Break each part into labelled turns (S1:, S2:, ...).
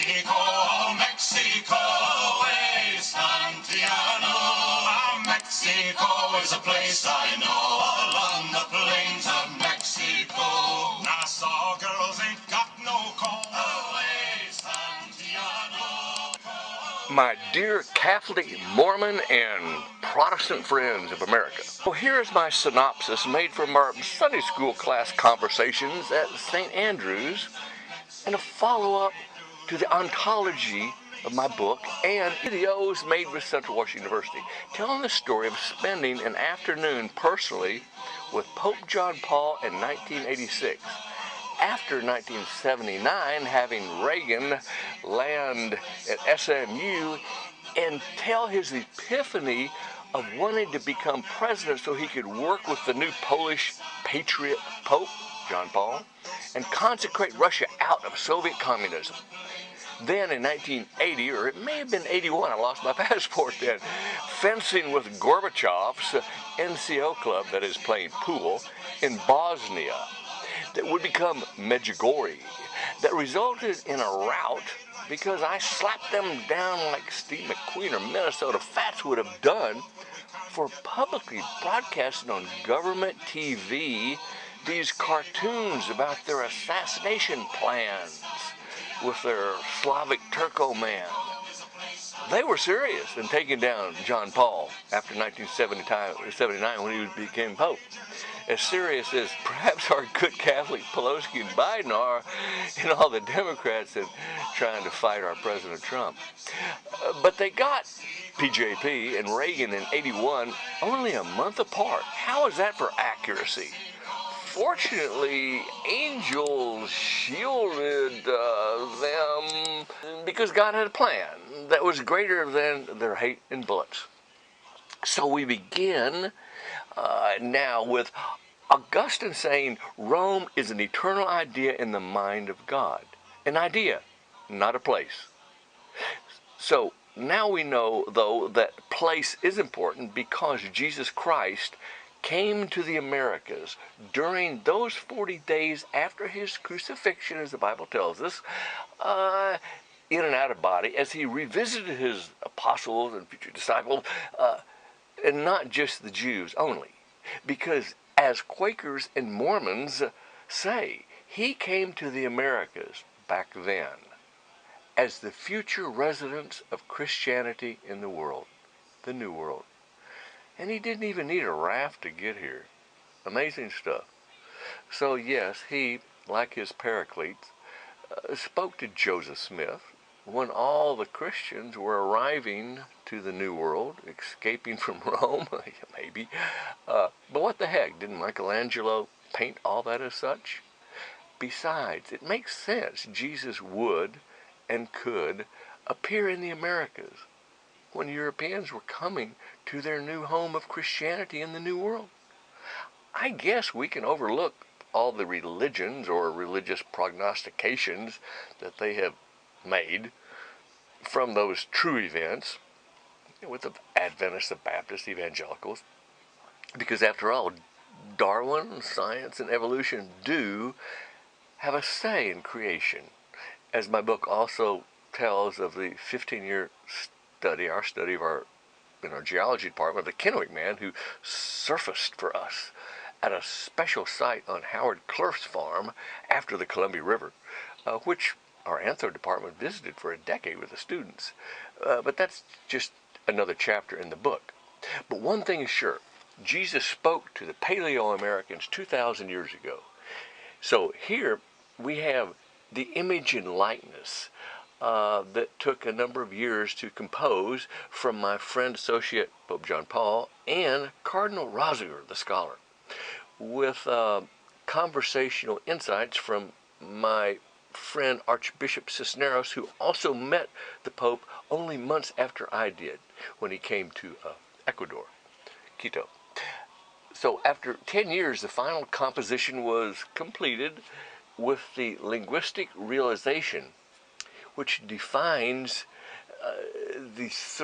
S1: Mexico, Mexico, eh, Santiano. Mexico is a place I know along the plains of Mexico. Nassau girls ain't got no call. Away, Santiano.
S2: My dear Catholic, Mormon, and Protestant friends of America. Well, here is my synopsis made from our Sunday school class conversations at St. Andrews and a follow-up to the ontology of my book and videos made with Central Washington University, telling the story of spending an afternoon personally with Pope John Paul in 1986. After 1979, having Reagan land at SMU and tell his epiphany of wanting to become president so he could work with the new Polish patriot Pope, John Paul, and consecrate Russia out of Soviet communism. Then in 1980, or it may have been 81, I lost my passport then, fencing with Gorbachev's NCO club, that is playing pool, in Bosnia, that would become Medjugorje, that resulted in a rout because I slapped them down like Steve McQueen or Minnesota Fats would have done for publicly broadcasting on government TV these cartoons about their assassination plans with their Slavic Turco man. They were serious in taking down John Paul after 1979 when he became Pope. As serious as perhaps our good Catholic Pelosi and Biden are and all the Democrats in trying to fight our President Trump. But they got PJP and Reagan in 81 only a month apart. How is that for accuracy? Fortunately, angels shielded them because God had a plan that was greater than their hate and bullets. So we begin now with Augustine saying Rome is an eternal idea in the mind of God. An idea, not a place. So now we know, though, that place is important because Jesus Christ came to the Americas during those 40 days after his crucifixion, as the Bible tells us, in and out of body, as he revisited his apostles and future disciples, and not just the Jews only. Because as Quakers and Mormons say, he came to the Americas back then as the future residents of Christianity in the world, the New World. And he didn't even need a raft to get here. Amazing stuff. So yes, he, like his paracletes, spoke to Joseph Smith when all the Christians were arriving to the New World, escaping from Rome, maybe. But what the heck, didn't Michelangelo paint all that as such? Besides, it makes sense Jesus would and could appear in the Americas when Europeans were coming to their new home of Christianity in the New World. I guess we can overlook all the religions or religious prognostications that they have made from those true events with the Adventists, the Baptists, the Evangelicals, because after all, Darwin, science, and evolution do have a say in creation, as my book also tells of the 15-year study, our study of in our geology department, the Kennewick man who surfaced for us at a special site on Howard Clerf's farm after the Columbia River, which our anthro department visited for a decade with the students. But that's just another chapter in the book. But one thing is sure, Jesus spoke to the Paleo-Americans 2,000 years ago. So here we have the image and likeness that took a number of years to compose from my friend associate Pope John Paul and Cardinal Ratzinger, the scholar, with conversational insights from my friend Archbishop Cisneros, who also met the Pope only months after I did when he came to Ecuador, Quito. So after 10 years, the final composition was completed with the linguistic realization, which defines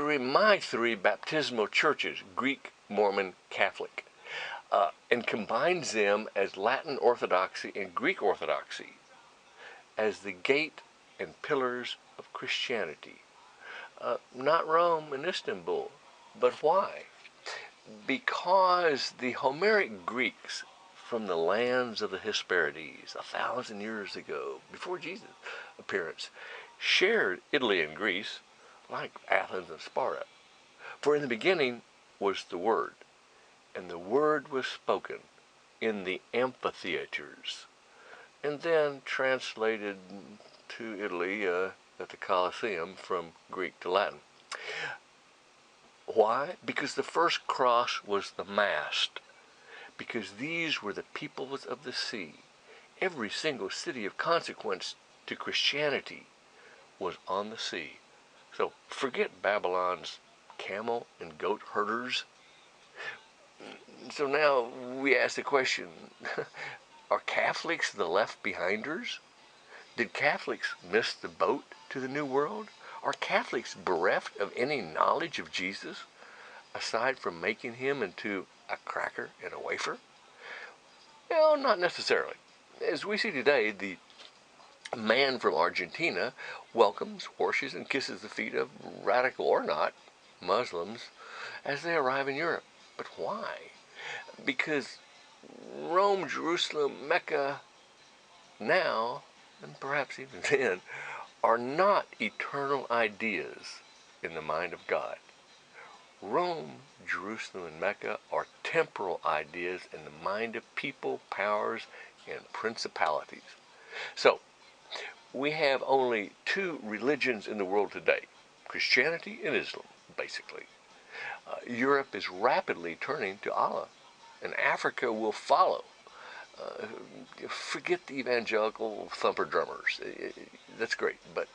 S2: my three baptismal churches, Greek, Mormon, Catholic, and combines them as Latin Orthodoxy and Greek Orthodoxy as the gate and pillars of Christianity. Not Rome and Istanbul, but why? Because the Homeric Greeks from the lands of the Hesperides 1,000 years ago, before Jesus' appearance, shared Italy and Greece like Athens and Sparta. For in the beginning was the Word, and the Word was spoken in the amphitheaters, and then translated to Italy at the Colosseum from Greek to Latin. Why? Because the first cross was the mast. Because these were the peoples of the sea. Every single city of consequence to Christianity was on the sea. So forget Babylon's camel and goat herders. So now we ask the question, are Catholics the left-behinders? Did Catholics miss the boat to the New World? Are Catholics bereft of any knowledge of Jesus, aside from making him into a cracker and a wafer? Well, not necessarily. As we see today, the man from Argentina welcomes, washes, and kisses the feet of radical or not Muslims as they arrive in Europe. But why? Because Rome, Jerusalem, Mecca now, and perhaps even then, are not eternal ideas in the mind of God. Rome, Jerusalem, and Mecca are temporal ideas in the mind of people, powers, and principalities. So, we have only two religions in the world today, Christianity and Islam, basically. Europe is rapidly turning to Allah, and Africa will follow. Forget the evangelical thumper drummers. That's great, but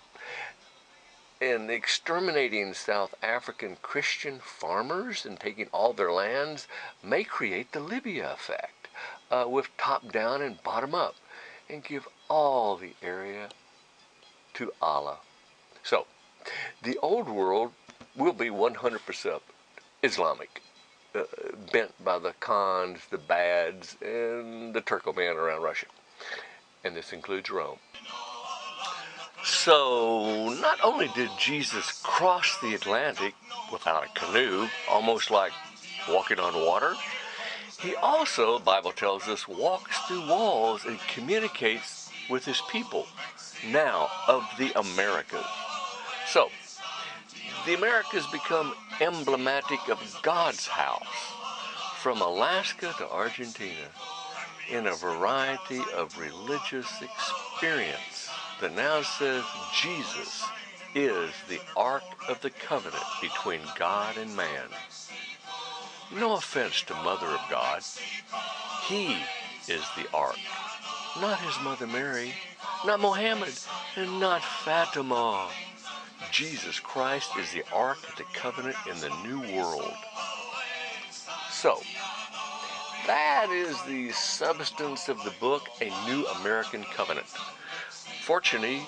S2: and exterminating South African Christian farmers and taking all their lands may create the Libya effect, with top down and bottom up, and give all the area to Allah. So, the old world will be 100% Islamic, bent by the Khans, the Bads, and the Turkoman around Russia. And this includes Rome. So, not only did Jesus cross the Atlantic without a canoe, almost like walking on water, he also, the Bible tells us, walks through walls and communicates with his people, now of the Americas. So, the Americas become emblematic of God's house, from Alaska to Argentina, in a variety of religious experience that now says Jesus is the Ark of the Covenant between God and man. No offense to Mother of God. He is the Ark, not his mother Mary, not Mohammed, and not Fatima. Jesus Christ is the Ark of the Covenant in the New World. So, that is the substance of the book, A New American Covenant. Fortunately,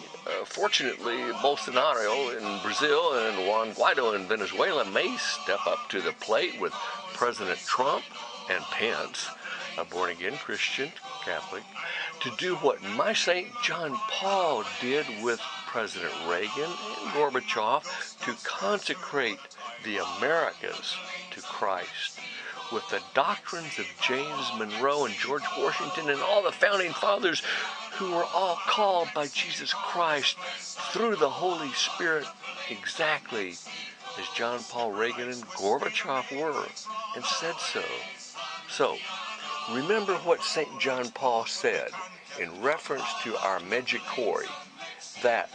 S2: Bolsonaro in Brazil and Juan Guaido in Venezuela may step up to the plate with President Trump and Pence, a born-again Christian Catholic, to do what my St. John Paul did with President Reagan and Gorbachev, to consecrate the Americas to Christ with the doctrines of James Monroe and George Washington and all the founding fathers, who were all called by Jesus Christ through the Holy Spirit, exactly as John Paul Reagan and Gorbachev were, and said so. So, remember what St. John Paul said in reference to our Medjugorje, that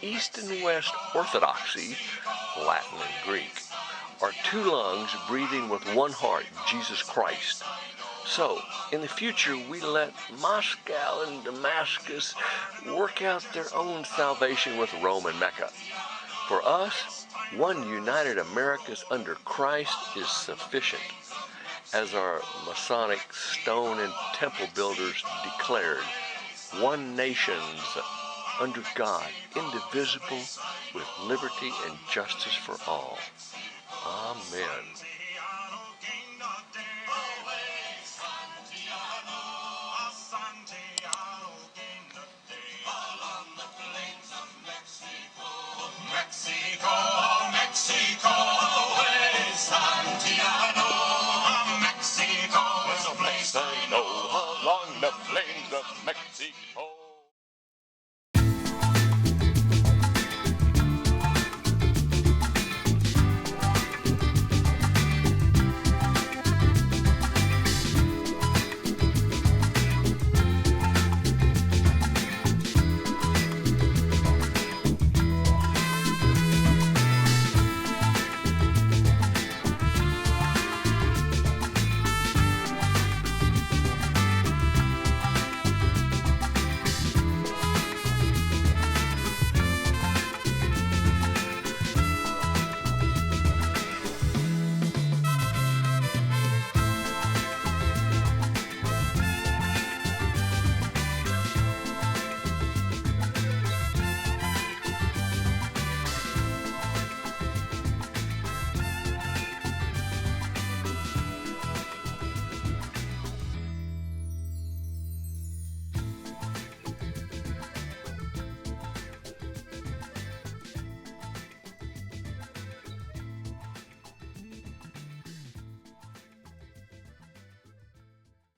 S2: East and West Orthodoxy, Latin and Greek, are two lungs breathing with one heart, Jesus Christ. So, in the future, we let Moscow and Damascus work out their own salvation with Rome and Mecca. For us, one united Americas under Christ is sufficient, as our Masonic stone and temple builders declared, one nation's under God, indivisible, with liberty and justice for all. Amen.